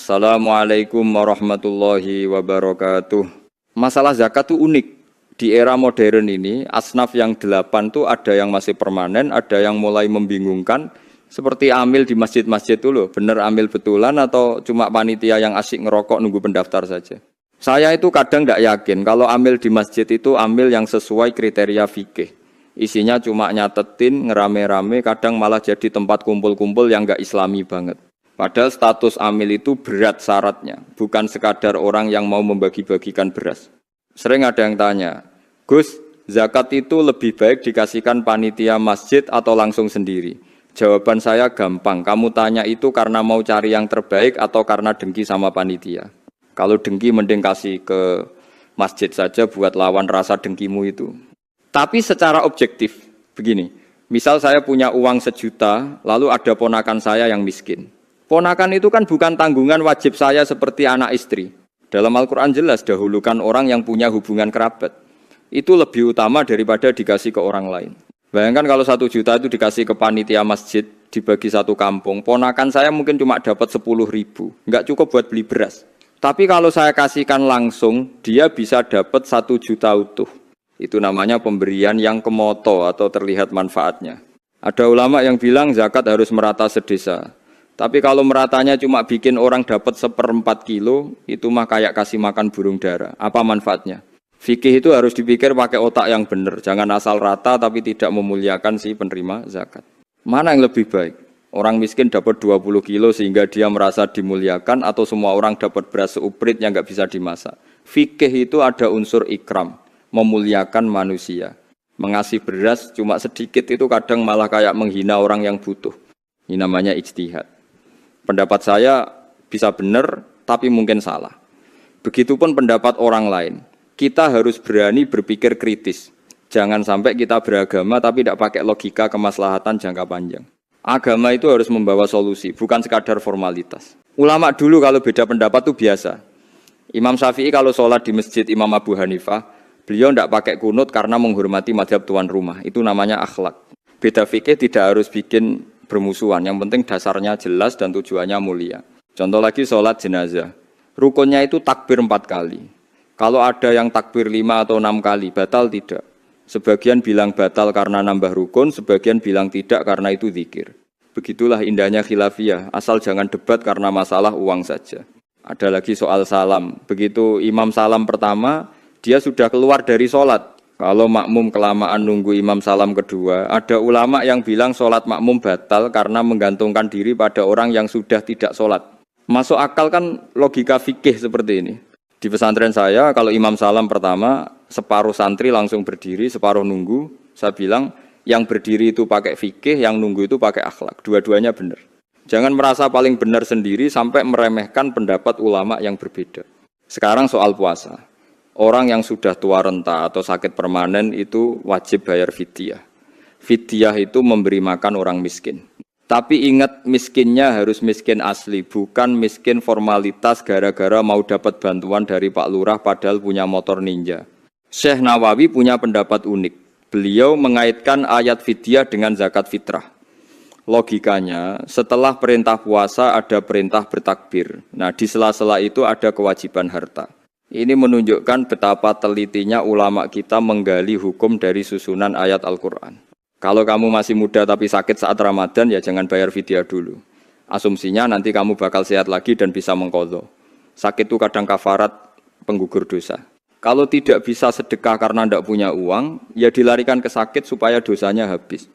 Assalamualaikum warahmatullahi wabarakatuh. Masalah zakat itu unik. Di era modern ini, asnaf yang 8 tuh ada yang masih permanen, ada yang mulai membingungkan. Seperti amil di masjid-masjid itu loh, bener amil betulan atau cuma panitia yang asik ngerokok nunggu pendaftar saja. Saya itu kadang tidak yakin kalau amil di masjid itu amil yang sesuai kriteria fikih. Isinya cuma nyatetin, ngerame-rame, kadang malah jadi tempat kumpul-kumpul yang nggak islami banget. Padahal status amil itu berat syaratnya, bukan sekadar orang yang mau membagi-bagikan beras. Sering ada yang tanya, Gus, zakat itu lebih baik dikasihkan panitia masjid atau langsung sendiri? Jawaban saya gampang, kamu tanya itu karena mau cari yang terbaik atau karena dengki sama panitia. Kalau dengki mending kasih ke masjid saja buat lawan rasa dengkimu itu. Tapi secara objektif, begini, misal saya punya uang 1 juta, lalu ada ponakan saya yang miskin. Ponakan itu kan bukan tanggungan wajib saya seperti anak istri. Dalam Al-Quran jelas dahulukan orang yang punya hubungan kerabat. Itu lebih utama daripada dikasih ke orang lain. Bayangkan kalau 1 juta itu dikasih ke panitia masjid, dibagi satu kampung. Ponakan saya mungkin cuma dapat 10.000. Nggak cukup buat beli beras. Tapi kalau saya kasihkan langsung, dia bisa dapat 1 juta utuh. Itu namanya pemberian yang kemoto atau terlihat manfaatnya. Ada ulama yang bilang zakat harus merata sedesa. Tapi kalau meratanya cuma bikin orang dapat 1/4 kilo, itu mah kayak kasih makan burung dara. Apa manfaatnya? Fikih itu harus dipikir pakai otak yang benar. Jangan asal rata tapi tidak memuliakan si penerima zakat. Mana yang lebih baik? Orang miskin dapat 20 kilo sehingga dia merasa dimuliakan, atau semua orang dapat beras seuprit yang nggak bisa dimasak? Fikih itu ada unsur ikram, memuliakan manusia. Mengasih beras cuma sedikit itu kadang malah kayak menghina orang yang butuh. Ini namanya ijtihad. Pendapat saya bisa benar, tapi mungkin salah. Begitupun pendapat orang lain. Kita harus berani berpikir kritis. Jangan sampai kita beragama tapi tidak pakai logika kemaslahatan jangka panjang. Agama itu harus membawa solusi, bukan sekadar formalitas. Ulama dulu kalau beda pendapat itu biasa. Imam Syafi'i kalau sholat di masjid Imam Abu Hanifah, beliau tidak pakai kunut karena menghormati madhab tuan rumah. Itu namanya akhlak. Beda fikih tidak harus bikin bermusuhan, yang penting dasarnya jelas dan tujuannya mulia. Contoh lagi sholat jenazah, rukunnya itu takbir 4 kali. Kalau ada yang takbir 5 atau 6 kali, batal tidak. Sebagian bilang batal karena nambah rukun, sebagian bilang tidak karena itu zikir. Begitulah indahnya khilafiyah, asal jangan debat karena masalah uang saja. Ada lagi soal salam, begitu imam salam pertama, dia sudah keluar dari sholat. Kalau makmum kelamaan nunggu imam salam kedua, ada ulama yang bilang sholat makmum batal karena menggantungkan diri pada orang yang sudah tidak sholat. Masuk akal kan logika fikih seperti ini. Di pesantren saya, kalau imam salam pertama, separuh santri langsung berdiri, separuh nunggu. Saya bilang, yang berdiri itu pakai fikih, yang nunggu itu pakai akhlak. Dua-duanya benar. Jangan merasa paling benar sendiri sampai meremehkan pendapat ulama yang berbeda. Sekarang soal puasa. Orang yang sudah tua renta atau sakit permanen itu wajib bayar fidyah. Fidyah itu memberi makan orang miskin. Tapi ingat, miskinnya harus miskin asli, bukan miskin formalitas gara-gara mau dapat bantuan dari Pak Lurah padahal punya motor ninja. Syekh Nawawi punya pendapat unik. Beliau mengaitkan ayat fidyah dengan zakat fitrah. Logikanya, setelah perintah puasa ada perintah bertakbir. Nah, di sela-sela itu ada kewajiban harta. Ini menunjukkan betapa telitinya ulama kita menggali hukum dari susunan ayat Al-Quran. Kalau kamu masih muda tapi sakit saat Ramadan, ya jangan bayar fidyah dulu. Asumsinya nanti kamu bakal sehat lagi dan bisa mengqadha. Sakit itu kadang kafarat penggugur dosa. Kalau tidak bisa sedekah karena tidak punya uang, ya dilarikan ke sakit supaya dosanya habis.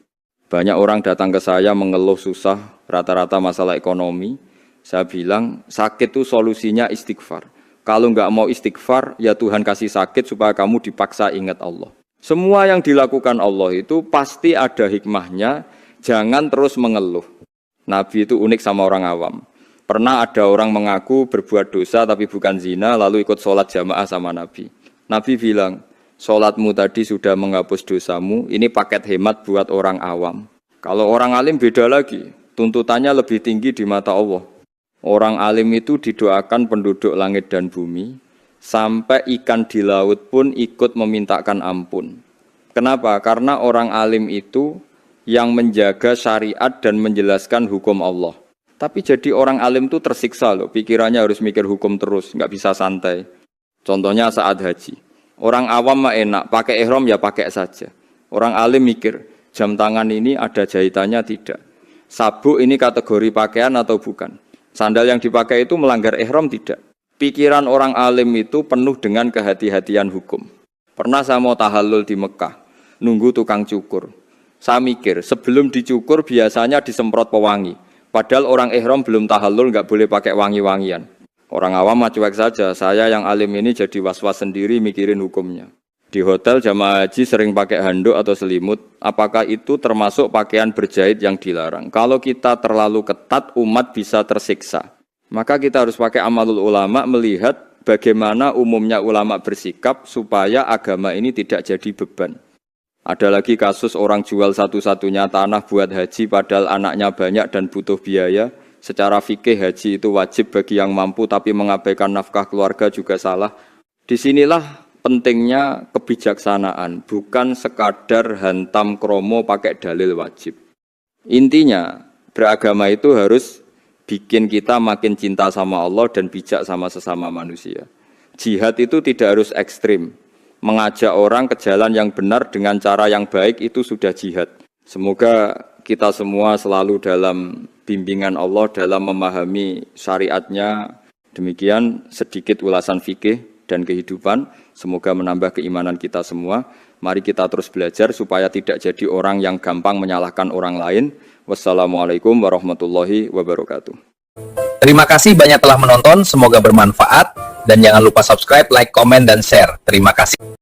Banyak orang datang ke saya mengeluh susah, rata-rata masalah ekonomi. Saya bilang, sakit itu solusinya istighfar. Kalau enggak mau istighfar, ya Tuhan kasih sakit supaya kamu dipaksa ingat Allah. Semua yang dilakukan Allah itu pasti ada hikmahnya, jangan terus mengeluh. Nabi itu unik sama orang awam. Pernah ada orang mengaku berbuat dosa tapi bukan zina, lalu ikut sholat jamaah sama Nabi. Nabi bilang, sholatmu tadi sudah menghapus dosamu, ini paket hemat buat orang awam. Kalau orang alim beda lagi, tuntutannya lebih tinggi di mata Allah. Orang alim itu didoakan penduduk langit dan bumi, sampai ikan di laut pun ikut memintakan ampun. Kenapa? Karena orang alim itu yang menjaga syariat dan menjelaskan hukum Allah. Tapi jadi orang alim tuh tersiksa loh, pikirannya harus mikir hukum terus, nggak bisa santai. Contohnya saat haji. Orang awam mah enak, pakai ihram ya pakai saja. Orang alim mikir, jam tangan ini ada jahitannya tidak. Sabuk ini kategori pakaian atau bukan. Sandal yang dipakai itu melanggar ihram tidak. Pikiran orang alim itu penuh dengan kehati-hatian hukum. Pernah saya mau tahallul di Mekah, nunggu tukang cukur. Saya mikir, sebelum dicukur biasanya disemprot pewangi. Padahal orang ihram belum tahallul nggak boleh pakai wangi-wangian. Orang awam mah cuek saja, saya yang alim ini jadi was-was sendiri mikirin hukumnya. Di hotel jamaah haji sering pakai handuk atau selimut, apakah itu termasuk pakaian berjahit yang dilarang? Kalau kita terlalu ketat, umat bisa tersiksa. Maka kita harus pakai amalul ulama melihat bagaimana umumnya ulama bersikap supaya agama ini tidak jadi beban. Ada lagi kasus orang jual satu-satunya tanah buat haji padahal anaknya banyak dan butuh biaya. Secara fikih haji itu wajib bagi yang mampu tapi mengabaikan nafkah keluarga juga salah. Disinilah pentingnya kebijaksanaan, bukan sekadar hantam kromo pakai dalil wajib. Intinya beragama itu harus bikin kita makin cinta sama Allah dan bijak sama sesama manusia. Jihad itu tidak harus ekstrim. Mengajak orang ke jalan yang benar dengan cara yang baik itu sudah jihad. Semoga kita semua selalu dalam bimbingan Allah dalam memahami syariatnya. Demikian sedikit ulasan fikih dan kehidupan. Semoga menambah keimanan kita semua. Mari kita terus belajar supaya tidak jadi orang yang gampang menyalahkan orang lain. Wassalamualaikum warahmatullahi wabarakatuh. Terima kasih banyak telah menonton, semoga bermanfaat. Dan jangan lupa subscribe, like, komen, dan share. Terima kasih.